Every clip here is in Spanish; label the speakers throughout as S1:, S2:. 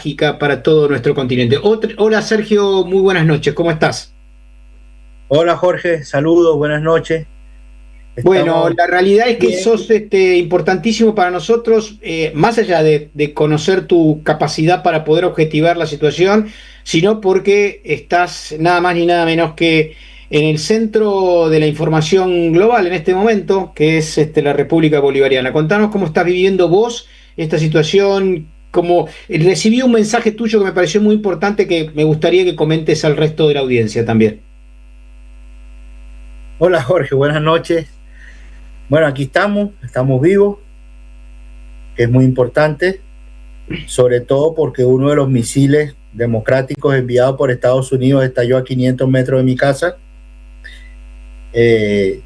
S1: trágica para todo nuestro continente. Hola Sergio, muy buenas noches, ¿cómo estás?
S2: Hola Jorge, saludos, buenas noches.
S1: Bueno,
S2: Estamos
S1: la realidad es que
S2: bien.
S1: sos importantísimo para nosotros, más allá de conocer tu capacidad para poder objetivar la situación, sino porque estás nada más ni nada menos que en el centro de la información global en este momento, que es la República Bolivariana. Contanos cómo estás viviendo vos esta situación, como recibí un mensaje tuyo que me pareció muy importante que me gustaría que comentes al resto de la audiencia también.
S2: Hola Jorge, buenas noches. Bueno, aquí estamos vivos, que es muy importante, sobre todo porque uno de los misiles democráticos enviados por Estados Unidos estalló a 500 metros de mi casa. Eh,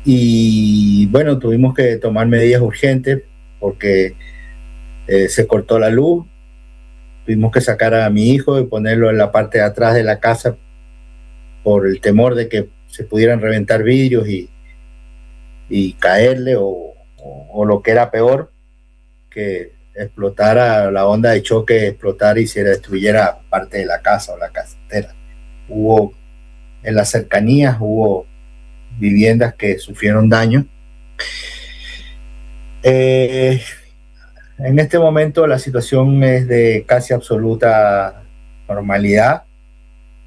S2: y bueno, tuvimos que tomar medidas urgentes porque se cortó la luz. Tuvimos que sacar a mi hijo y ponerlo en la parte de atrás de la casa por el temor de que se pudieran reventar vidrios y caerle o lo que era peor, que explotara la onda de choque, explotara y se destruyera parte de la casa o la casera. Hubo en las cercanías, hubo viviendas que sufrieron daño. Eh, en este momento la situación es de casi absoluta normalidad,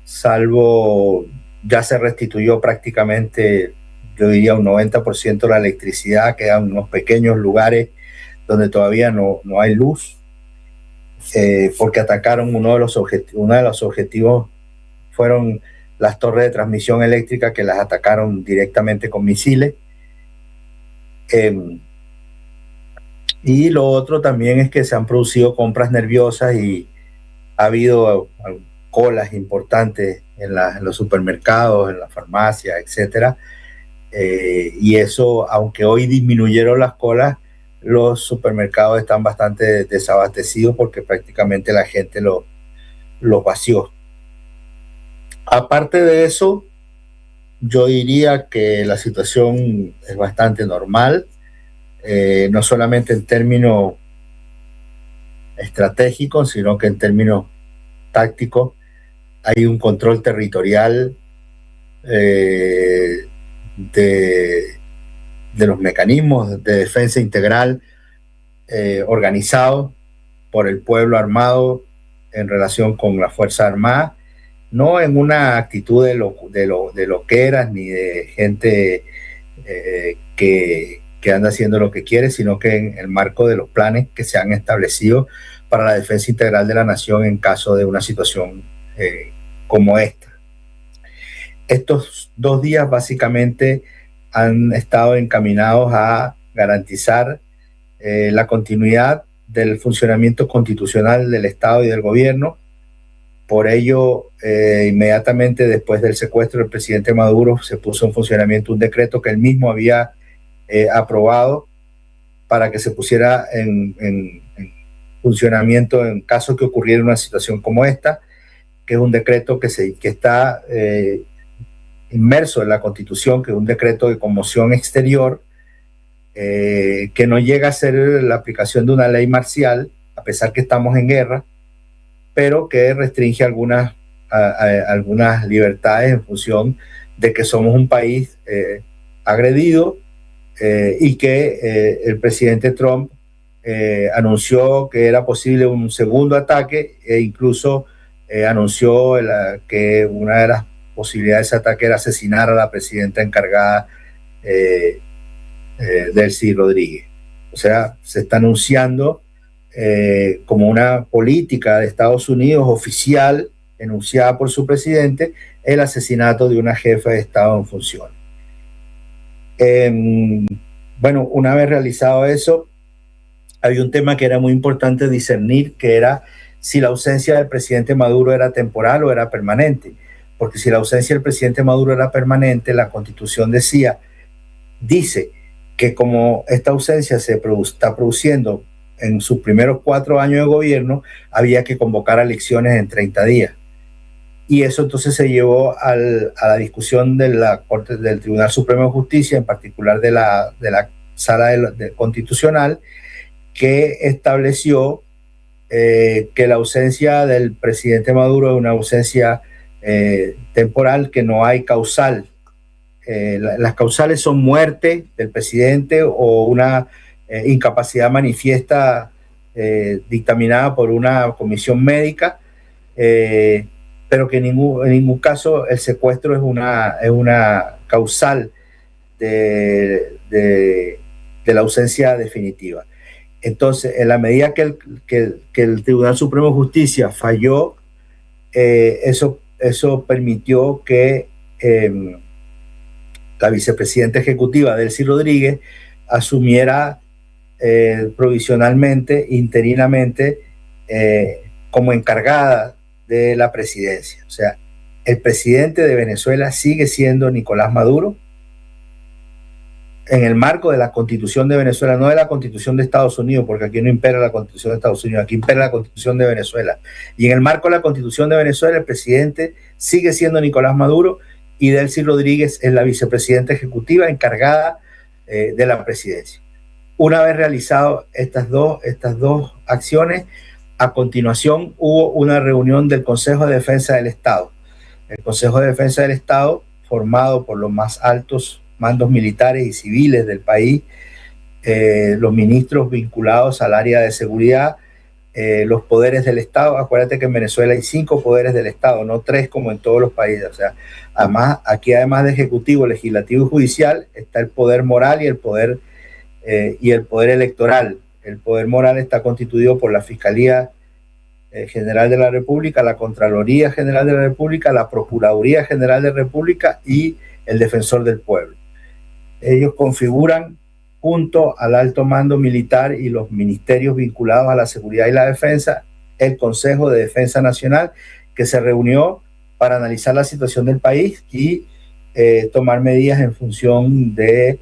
S2: salvo ya se restituyó prácticamente, yo diría un 90% de la electricidad, quedan unos pequeños lugares donde todavía no hay luz, porque atacaron uno de los objetivos fueron las torres de transmisión eléctrica que las atacaron directamente con misiles. Eh, y lo otro también es que se han producido compras nerviosas y ha habido colas importantes en los supermercados, en las farmacias, etcétera. Y eso, aunque hoy disminuyeron las colas, los supermercados están bastante desabastecidos porque prácticamente la gente los vació. Aparte de eso, yo diría que la situación es bastante normal, no solamente en términos estratégicos, sino que en términos tácticos. Hay un control territorial eh, de, de, los mecanismos de defensa integral organizados por el pueblo armado en relación con la Fuerza Armada, no en una actitud de loqueras ni de gente que anda haciendo lo que quiere, sino que en el marco de los planes que se han establecido para la defensa integral de la nación en caso de una situación como esta. Estos 2 días básicamente han estado encaminados a garantizar la continuidad del funcionamiento constitucional del Estado y del gobierno. Por ello, inmediatamente después del secuestro del presidente Maduro, se puso en funcionamiento un decreto que él mismo había aprobado para que se pusiera en funcionamiento en caso que ocurriera una situación como esta, que es un decreto que está inmerso en la Constitución, que es un decreto de conmoción exterior, que no llega a ser la aplicación de una ley marcial, a pesar que estamos en guerra, pero que restringe algunas libertades en función de que somos un país agredido y que el presidente Trump anunció que era posible un segundo ataque e incluso anunció que una de las posibilidades de ese ataque era asesinar a la presidenta encargada Delcy Rodríguez. O sea, se está anunciando como una política de Estados Unidos oficial, enunciada por su presidente, el asesinato de una jefa de Estado en función. Bueno, una vez realizado eso, había un tema que era muy importante discernir, que era si la ausencia del presidente Maduro era temporal o era permanente. Porque si la ausencia del presidente Maduro era permanente, la Constitución dice que como esta ausencia está produciendo en sus primeros 4 años de gobierno, había que convocar elecciones en 30 días. Y eso entonces se llevó a la discusión de la Corte, del Tribunal Supremo de Justicia, en particular de la Sala constitucional, que estableció que la ausencia del presidente Maduro es una ausencia temporal, que no hay causal. Las causales son muerte del presidente o una incapacidad manifiesta dictaminada por una comisión médica, pero que en ningún caso el secuestro es una causal de la ausencia definitiva. Entonces, en la medida que el Tribunal Supremo de Justicia falló, eso permitió que la vicepresidenta ejecutiva, Delcy Rodríguez, asumiera provisionalmente, interinamente, como encargada de la presidencia. O sea, el presidente de Venezuela sigue siendo Nicolás Maduro, en el marco de la Constitución de Venezuela, no de la Constitución de Estados Unidos, porque aquí no impera la Constitución de Estados Unidos, aquí impera la Constitución de Venezuela. Y en el marco de la Constitución de Venezuela, el presidente sigue siendo Nicolás Maduro y Delcy Rodríguez es la vicepresidenta ejecutiva encargada de la presidencia. Una vez realizado estas dos acciones, a continuación hubo una reunión del Consejo de Defensa del Estado. El Consejo de Defensa del Estado, formado por los más altos mandos militares y civiles del país, los ministros vinculados al área de seguridad, los poderes del Estado. Acuérdate que en Venezuela hay 5 poderes del Estado, no 3 como en todos los países. O sea, además de ejecutivo, legislativo y judicial, está el poder moral y el poder electoral. El poder moral está constituido por la Fiscalía General de la República, la Contraloría General de la República, la Procuraduría General de la República y el Defensor del Pueblo. Ellos configuran, junto al alto mando militar y los ministerios vinculados a la seguridad y la defensa, el Consejo de Defensa Nacional, que se reunió para analizar la situación del país y tomar medidas en función de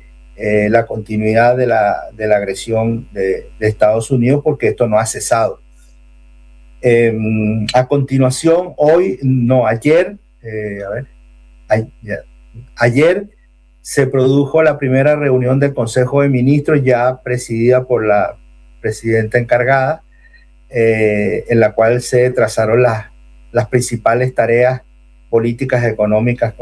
S2: la continuidad de la agresión de Estados Unidos, porque esto no ha cesado. A continuación, ayer se produjo la primera reunión del Consejo de Ministros, ya presidida por la presidenta encargada, en la cual se trazaron las principales tareas políticas económicas,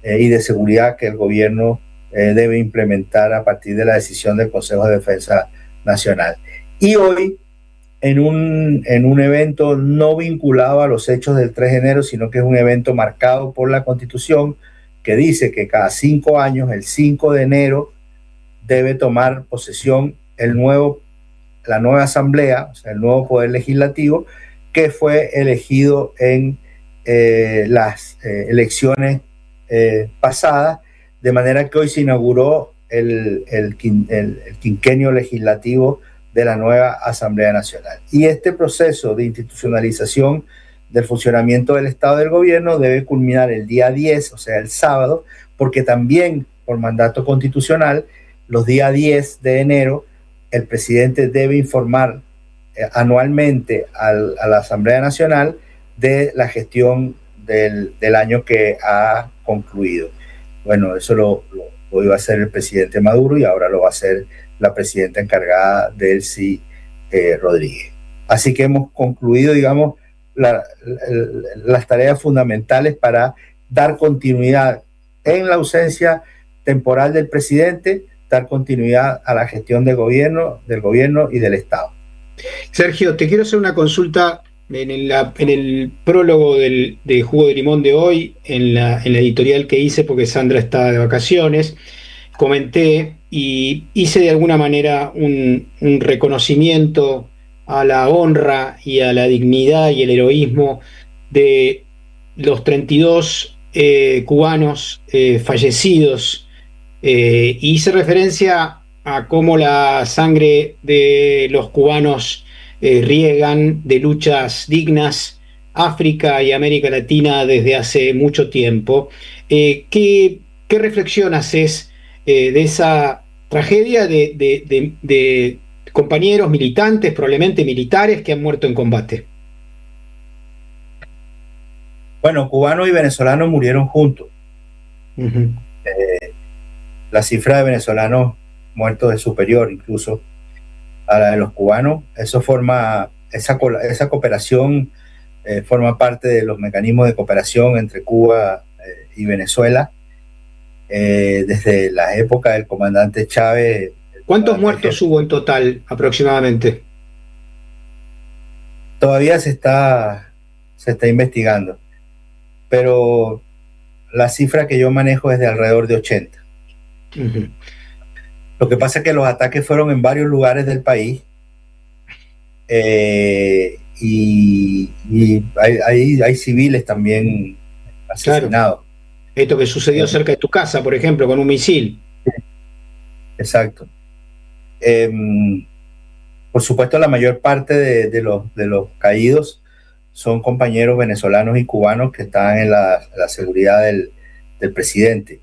S2: y de seguridad que el gobierno debe implementar a partir de la decisión del Consejo de Defensa Nacional. Y hoy, en un evento no vinculado a los hechos del 3 de enero, sino que es un evento marcado por la Constitución, que dice que cada 5 años, el 5 de enero, debe tomar posesión la nueva Asamblea, o sea, el nuevo Poder Legislativo, que fue elegido en las elecciones pasadas, de manera que hoy se inauguró el quinquenio legislativo de la nueva Asamblea Nacional. Y este proceso de institucionalización del funcionamiento del Estado del Gobierno debe culminar el día 10, o sea, el sábado, porque también por mandato constitucional, los días 10 de enero, el presidente debe informar anualmente a la Asamblea Nacional de la gestión del año que ha concluido. Bueno, eso lo iba a hacer el presidente Maduro y ahora lo va a hacer la presidenta encargada, Delcy Rodríguez. Así que hemos concluido, digamos, las tareas fundamentales para dar continuidad en la ausencia temporal del presidente, dar continuidad a la gestión del gobierno y del Estado.
S1: Sergio, te quiero hacer una consulta. En el prólogo de Jugo de Limón de hoy, en la editorial que hice, porque Sandra está de vacaciones, comenté y hice de alguna manera un reconocimiento a la honra y a la dignidad y el heroísmo de los 32 cubanos fallecidos, y hice referencia a cómo la sangre de los cubanos riegan de luchas dignas África y América Latina desde hace mucho tiempo. ¿Qué reflexión haces de esa tragedia de compañeros militantes, probablemente militares, que han muerto en combate?
S2: Bueno, cubanos y venezolanos murieron juntos. La cifra de venezolanos muertos es superior incluso a la de los cubanos. Esa cooperación forma parte de los mecanismos de cooperación entre Cuba y Venezuela desde la época del comandante Chávez.
S1: ¿Cuántos muertos hubo en total aproximadamente?
S2: Todavía se está investigando, pero la cifra que yo manejo es de alrededor de 80. Uh-huh. Lo que pasa es que los ataques fueron en varios lugares del país y hay civiles también asesinados.
S1: Claro. Esto que sucedió cerca de tu casa, por ejemplo, con un misil.
S2: Exacto. Por supuesto, la mayor parte de los caídos son compañeros venezolanos y cubanos que están en la seguridad del presidente,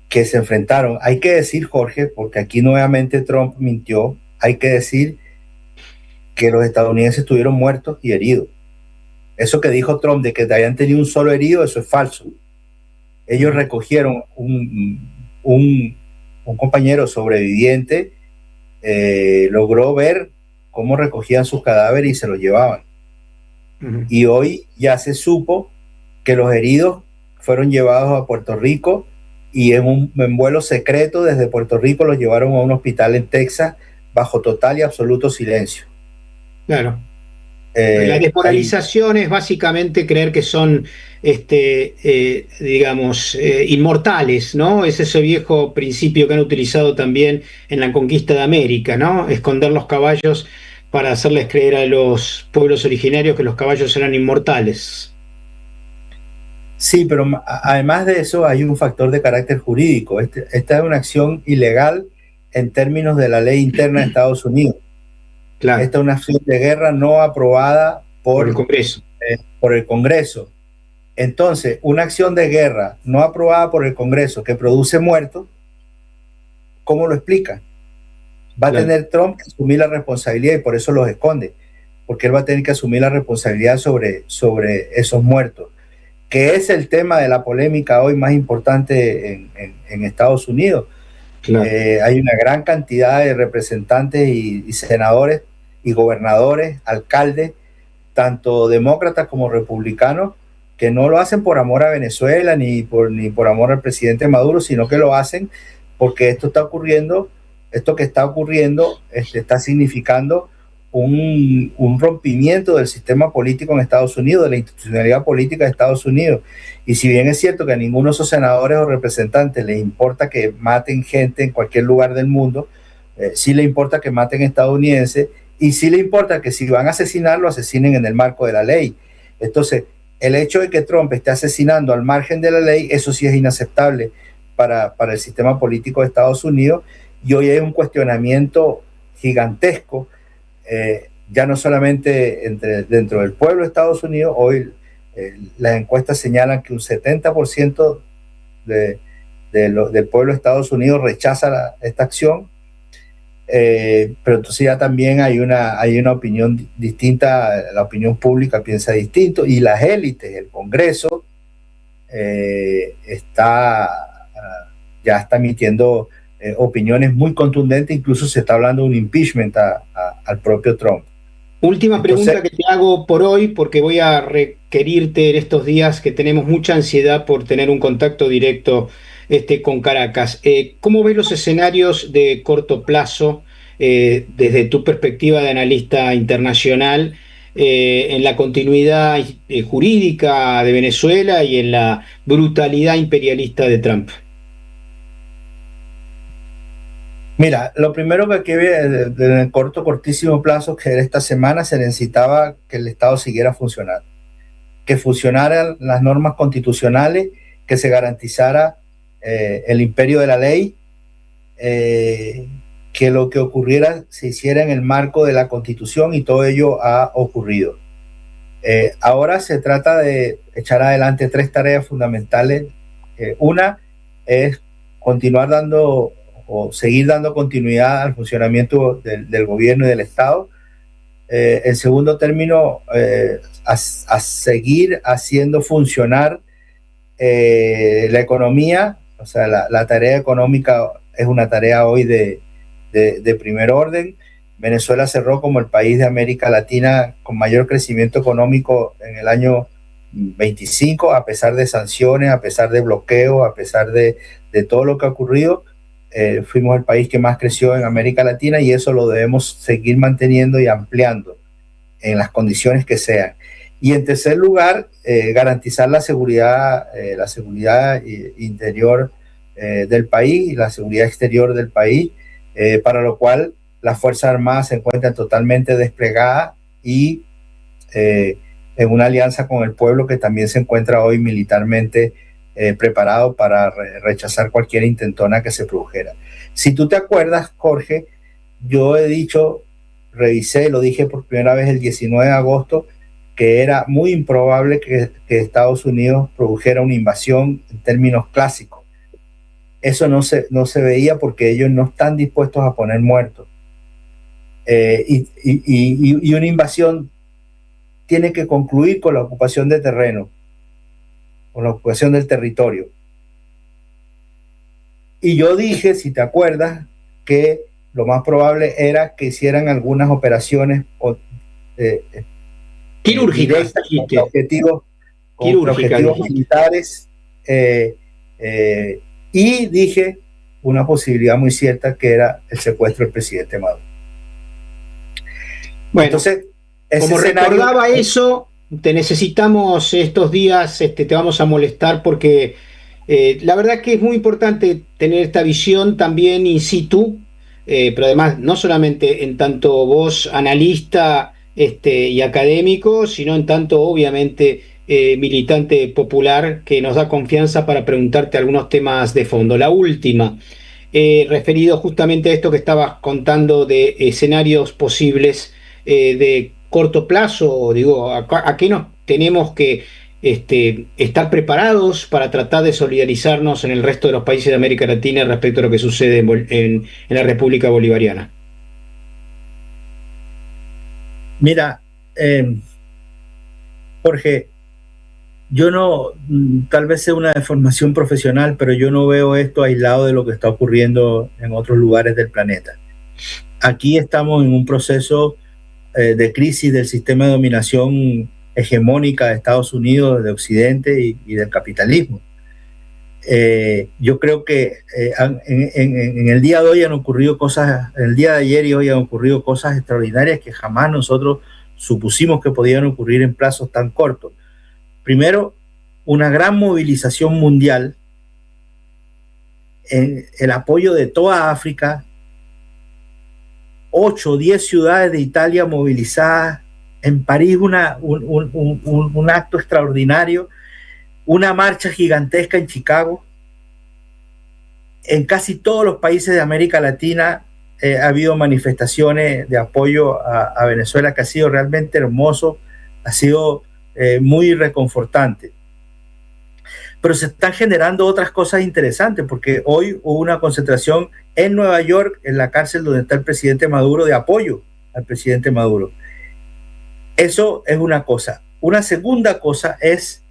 S2: que se enfrentaron. Hay que decir, Jorge, porque aquí nuevamente Trump mintió, hay que decir que los estadounidenses estuvieron muertos y heridos. Eso que dijo Trump de que habían tenido un solo herido, eso es falso. Ellos recogieron un compañero sobreviviente, logró ver cómo recogían sus cadáveres y se los llevaban. Uh-huh. Y hoy ya se supo que los heridos fueron llevados a Puerto Rico y en vuelo secreto desde Puerto Rico los llevaron a un hospital en Texas bajo total y absoluto silencio.
S1: Claro. La desmoralización es básicamente creer que son, inmortales, ¿no? Es ese viejo principio que han utilizado también en la conquista de América, ¿no? Esconder los caballos para hacerles creer a los pueblos originarios que los caballos eran inmortales.
S2: Sí, pero además de eso hay un factor de carácter jurídico. Esta es una acción ilegal en términos de la ley interna de Estados Unidos. Claro. Esta es una acción de guerra no aprobada por
S1: el Congreso.
S2: Por el Congreso. Entonces, una acción de guerra no aprobada por el Congreso que produce muertos, ¿cómo lo explica? Va a tener Trump que asumir la responsabilidad y por eso los esconde, porque él va a tener que asumir la responsabilidad sobre esos muertos, que es el tema de la polémica hoy más importante en Estados Unidos. Claro. Hay una gran cantidad de representantes y senadores y gobernadores, alcaldes, tanto demócratas como republicanos, que no lo hacen por amor a Venezuela ni por amor al presidente Maduro, sino que lo hacen porque esto que está ocurriendo está significando un rompimiento del sistema político en Estados Unidos, de la institucionalidad política de Estados Unidos. Y si bien es cierto que a ninguno de esos senadores o representantes les importa que maten gente en cualquier lugar del mundo, sí le importa que maten estadounidenses y sí le importa que si van a asesinar, lo asesinen en el marco de la ley. Entonces, el hecho de que Trump esté asesinando al margen de la ley, eso sí es inaceptable para el sistema político de Estados Unidos, y hoy hay un cuestionamiento gigantesco, ya no solamente dentro del pueblo de Estados Unidos. Hoy las encuestas señalan que un 70% del pueblo de Estados Unidos rechaza esta acción, pero entonces ya también hay una opinión distinta, la opinión pública piensa distinto, y las élites, el Congreso, ya está emitiendo opiniones muy contundentes, incluso se está hablando de un impeachment al propio Trump.
S1: Última pregunta que te hago por hoy, porque voy a requerirte en estos días que tenemos mucha ansiedad por tener un contacto directo con Caracas. ¿Cómo ves los escenarios de corto plazo desde tu perspectiva de analista internacional en la continuidad jurídica de Venezuela y en la brutalidad imperialista de Trump?
S2: Mira, lo primero que hay que ver en el cortísimo plazo, que esta semana se necesitaba que el Estado siguiera funcionando, que funcionaran las normas constitucionales, que se garantizara el imperio de la ley, que lo que ocurriera se hiciera en el marco de la Constitución, y todo ello ha ocurrido. Ahora se trata de echar adelante 3 tareas fundamentales. Una es seguir dando continuidad al funcionamiento del gobierno y del Estado. En segundo término, a seguir haciendo funcionar la economía, o sea, la tarea económica es una tarea hoy de primer orden. Venezuela cerró como el país de América Latina con mayor crecimiento económico en el año 25, a pesar de sanciones, a pesar de bloqueo, a pesar de todo lo que ha ocurrido. Fuimos el país que más creció en América Latina y eso lo debemos seguir manteniendo y ampliando en las condiciones que sean. Y en tercer lugar, garantizar la seguridad interior del país y la seguridad exterior del país, para lo cual las Fuerzas Armadas se encuentran totalmente desplegadas y en una alianza con el pueblo que también se encuentra hoy militarmente preparado para rechazar cualquier intentona que se produjera. Si tú te acuerdas, Jorge, yo he dicho, revisé, lo dije por primera vez el 19 de agosto, que era muy improbable que Estados Unidos produjera una invasión en términos clásicos. Eso no se veía porque ellos no están dispuestos a poner muertos. Y una invasión tiene que concluir con la ocupación de terreno, con la ocupación del territorio. Y yo dije, si te acuerdas, que lo más probable era que hicieran algunas operaciones
S1: quirúrgicas,
S2: contra objetivos militares, y dije una posibilidad muy cierta que era el secuestro del presidente Maduro.
S1: Bueno, entonces, como recordaba eso, te necesitamos estos días, te vamos a molestar porque la verdad que es muy importante tener esta visión también in situ, pero además no solamente en tanto vos analista y académico, sino en tanto obviamente militante popular que nos da confianza para preguntarte algunos temas de fondo. La última, referido justamente a esto que estabas contando de escenarios posibles de corto plazo, digo, ¿a qué nos tenemos que estar preparados para tratar de solidarizarnos en el resto de los países de América Latina respecto a lo que sucede en la República Bolivariana?
S2: Mira, Jorge, yo no, tal vez sea una deformación profesional, pero yo no veo esto aislado de lo que está ocurriendo en otros lugares del planeta. Aquí estamos en un proceso de crisis del sistema de dominación hegemónica de Estados Unidos, de Occidente y del capitalismo. Yo creo que en el día de hoy han ocurrido cosas, en el día de ayer y hoy han ocurrido cosas extraordinarias que jamás nosotros supusimos que podían ocurrir en plazos tan cortos. Primero, una gran movilización mundial en el apoyo de toda África, 8 o 10 ciudades de Italia movilizadas, en París un acto extraordinario, una marcha gigantesca en Chicago. En casi todos los países de América Latina ha habido manifestaciones de apoyo a Venezuela, que ha sido realmente hermoso, ha sido muy reconfortante. Pero se están generando otras cosas interesantes, porque hoy hubo una concentración en Nueva York, en la cárcel donde está el presidente Maduro, de apoyo al presidente Maduro. Eso es una cosa. Una segunda cosa es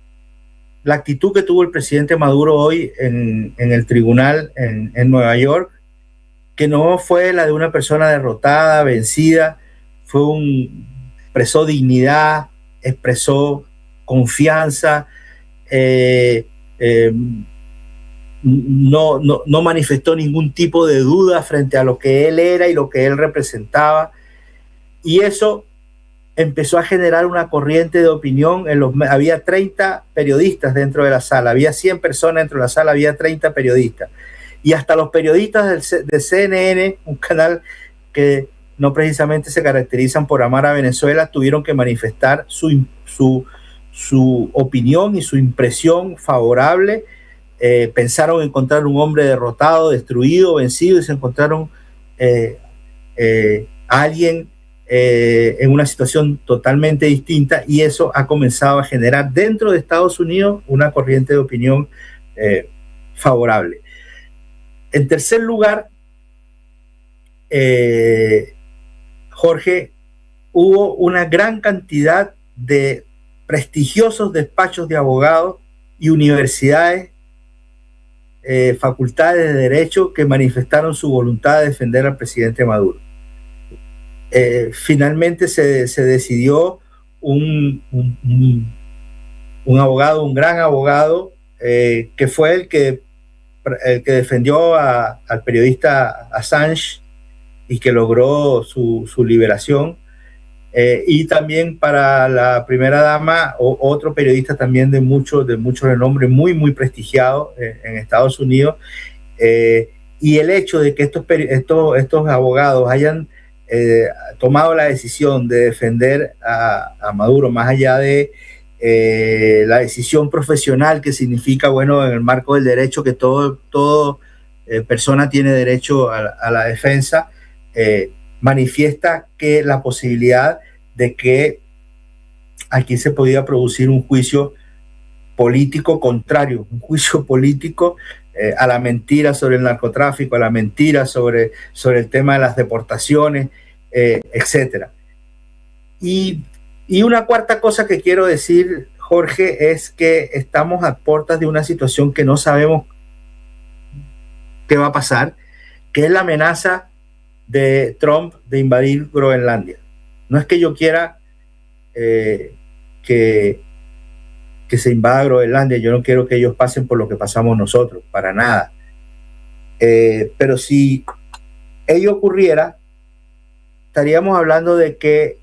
S2: la actitud que tuvo el presidente Maduro hoy en el tribunal en Nueva York, que no fue la de una persona derrotada, vencida, expresó dignidad, expresó confianza, no manifestó ningún tipo de duda frente a lo que él era y lo que él representaba, y eso empezó a generar una corriente de opinión. Había 30 periodistas dentro de la sala, había 100 personas dentro de la sala, había 30 periodistas, y hasta los periodistas de CNN, un canal que no precisamente se caracterizan por amar a Venezuela, tuvieron que manifestar su opinión y su impresión favorable. Pensaron encontrar un hombre derrotado, destruido, vencido, y se encontraron a alguien en una situación totalmente distinta, y eso ha comenzado a generar dentro de Estados Unidos una corriente de opinión favorable. En tercer lugar, Jorge, hubo una gran cantidad de prestigiosos despachos de abogados y universidades facultades de derecho que manifestaron su voluntad de defender al presidente Maduro. Finalmente se decidió un abogado, un gran abogado, que fue el que defendió al periodista Assange y que logró su liberación. Y también para la primera dama, otro periodista también de mucho renombre, muy prestigiado en Estados Unidos. Y el hecho de que estos abogados hayan tomado la decisión de defender a Maduro, más allá de la decisión profesional que significa, bueno, en el marco del derecho, que todo persona tiene derecho a la defensa, manifiesta que la posibilidad de que aquí se podía producir un juicio político contrario, un juicio político a la mentira sobre el narcotráfico, a la mentira sobre el tema de las deportaciones, etcétera. Y una cuarta cosa que quiero decir, Jorge, es que estamos a puertas de una situación que no sabemos qué va a pasar, que es la amenaza de Trump de invadir Groenlandia. No es que yo quiera que se invada Groenlandia, yo no quiero que ellos pasen por lo que pasamos nosotros, para nada. Pero si ello ocurriera, estaríamos hablando de que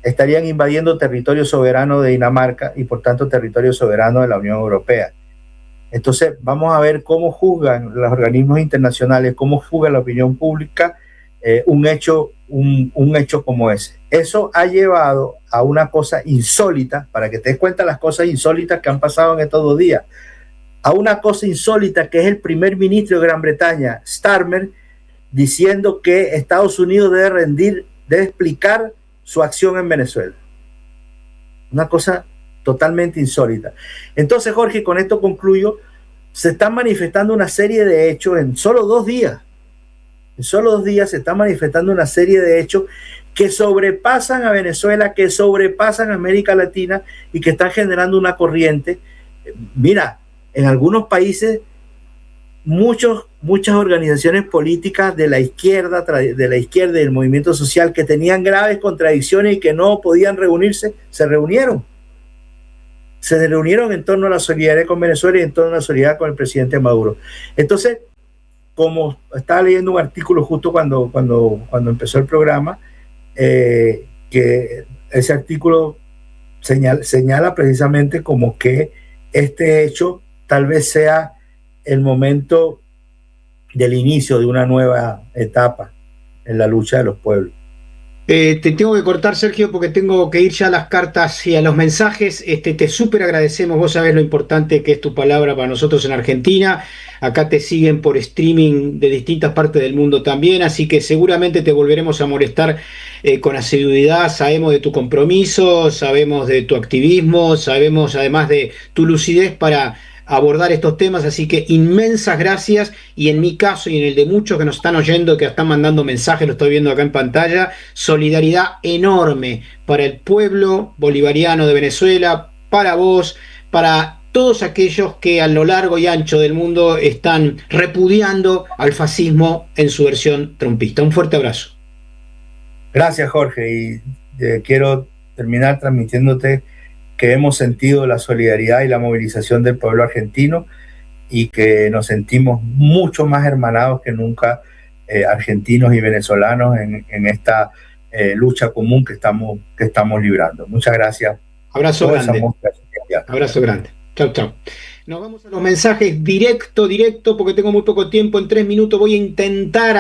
S2: estarían invadiendo territorio soberano de Dinamarca y por tanto territorio soberano de la Unión Europea. Entonces vamos a ver cómo juzgan los organismos internacionales, cómo juzga la opinión pública un hecho como ese. Eso ha llevado a una cosa insólita, para que te des cuenta las cosas insólitas que han pasado en estos 2 días, a una cosa insólita que es el primer ministro de Gran Bretaña, Starmer, diciendo que Estados Unidos debe explicar su acción en Venezuela. Una cosa totalmente insólita. Entonces, Jorge, con esto concluyo, se están manifestando una serie de hechos en solo 2 días. En solo 2 días se están manifestando una serie de hechos que sobrepasan a Venezuela, que sobrepasan a América Latina y que están generando una corriente. Mira, en algunos países muchas organizaciones políticas de la izquierda y del movimiento social que tenían graves contradicciones y que no podían reunirse, se reunieron en torno a la solidaridad con Venezuela y en torno a la solidaridad con el presidente Maduro. Entonces, como estaba leyendo un artículo justo cuando empezó el programa, que ese artículo señala precisamente como que este hecho tal vez sea el momento del inicio de una nueva etapa en la lucha de los pueblos.
S1: Te tengo que cortar, Sergio, porque tengo que ir ya a las cartas y a los mensajes. Te súper agradecemos, vos sabés lo importante que es tu palabra para nosotros en Argentina. Acá te siguen por streaming de distintas partes del mundo también, así que seguramente te volveremos a molestar con asiduidad. Sabemos de tu compromiso, sabemos de tu activismo, sabemos además de tu lucidez para abordar estos temas, así que inmensas gracias. Y en mi caso y en el de muchos que nos están oyendo, que están mandando mensajes, lo estoy viendo acá en pantalla, solidaridad enorme para el pueblo bolivariano de Venezuela, para vos, para todos aquellos que a lo largo y ancho del mundo están repudiando al fascismo en su versión trumpista. Un fuerte abrazo.
S2: Gracias, Jorge, y quiero terminar transmitiéndote que hemos sentido la solidaridad y la movilización del pueblo argentino y que nos sentimos mucho más hermanados que nunca, argentinos y venezolanos, en esta lucha común que estamos librando. Muchas gracias.
S1: Abrazo grande. Abrazo grande. Chau, chau. Nos vamos a los mensajes directo, porque tengo muy poco tiempo. En 3 minutos voy a intentar